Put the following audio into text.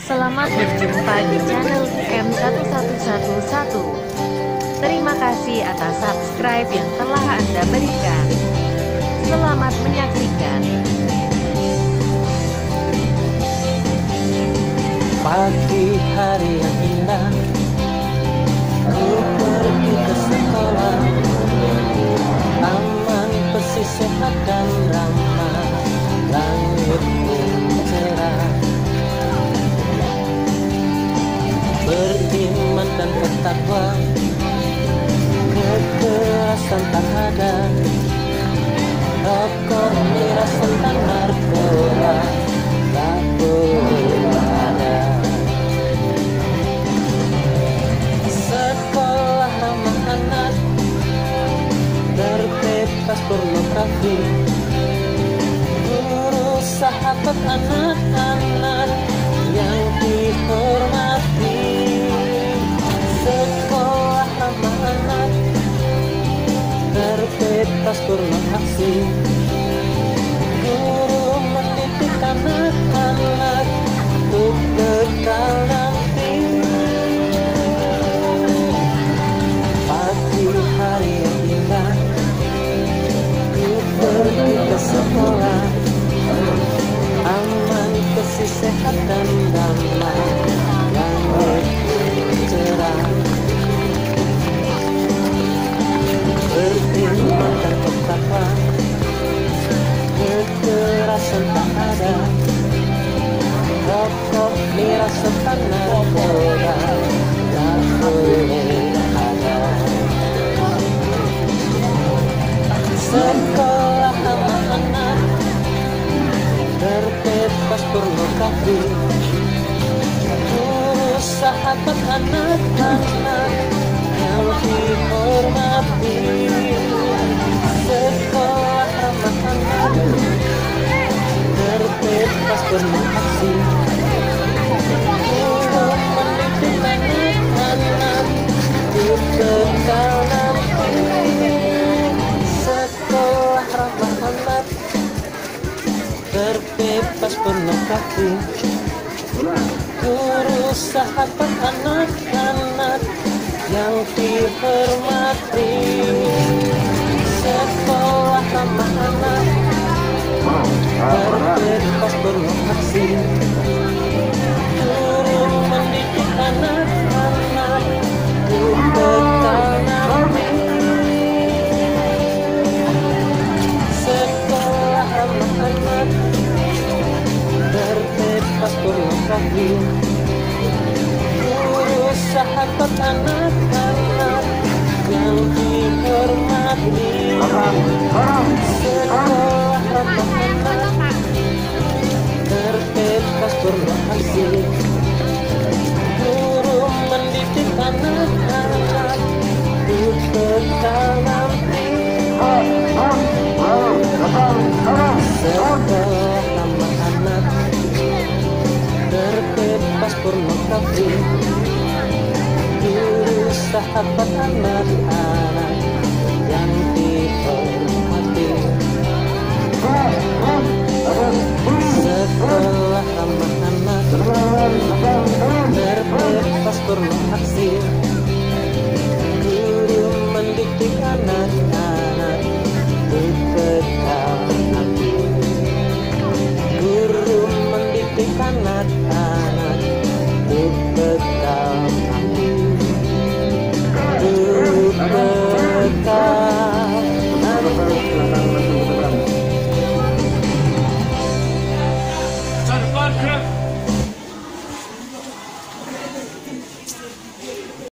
Selamat berjumpa di channel IM1111. Terima kasih atas subscribe yang telah Anda berikan. Selamat menyaksikan. Pagi hari yang indah, ku pergi ke sekolah. Aman, bersih, sehat dan ramah. Langit pun cerah. Beriman dan bertakwa, kekerasan tak ada. Rokok, miras, dan narkoba tak boleh ada. Sekolah ramah anak, terbebas pornografi. Guru sahabat anak-anak yang dihormati. Sekolah ramah anak, terbebas pornografi. Guru mendidik anak-anak untuk bekal nanti. Pagi hari yang indah, ku pergi ke sekolah. Aman, bersih, sehat dan damai. Langit cerah. Beriman dan bertakwa, kekerasan tak ada. Rokok, miras, dan narkoba tak boleh ada. Sekolah ramah anak, terbebas pornografi. Guru sahabat anak-anak yang dihormati. Sekolah ramah anak, terbebas pornografi. Guru mendidik anak-anak untuk bekal nanti. Sekolah ramah anak, terbebas pornografi. Guru sahabat anak-anak yang dihormati. Sekolah ramah anak, terbebas pornografi. Guru mendidik anak-anak untuk bekal nanti. Sekolah ramah anak, terbebas pornografi. Guru sahabat anak-anak yang dihormati. Sekolah ramah anak, terbebas pornografi. Guru mendidik anak-anak untuk bekal nanti. Sekolah ramah anak, terbebas pornografi. Guru sahabat anak-anak yang dihormati. Sekolah ramah anak, terbebas pornografi. Guru mendidik anak-anak untuk bekal nanti. Guru mendidik anak-anak untuk bekal nanti. Untuk bekal nanti.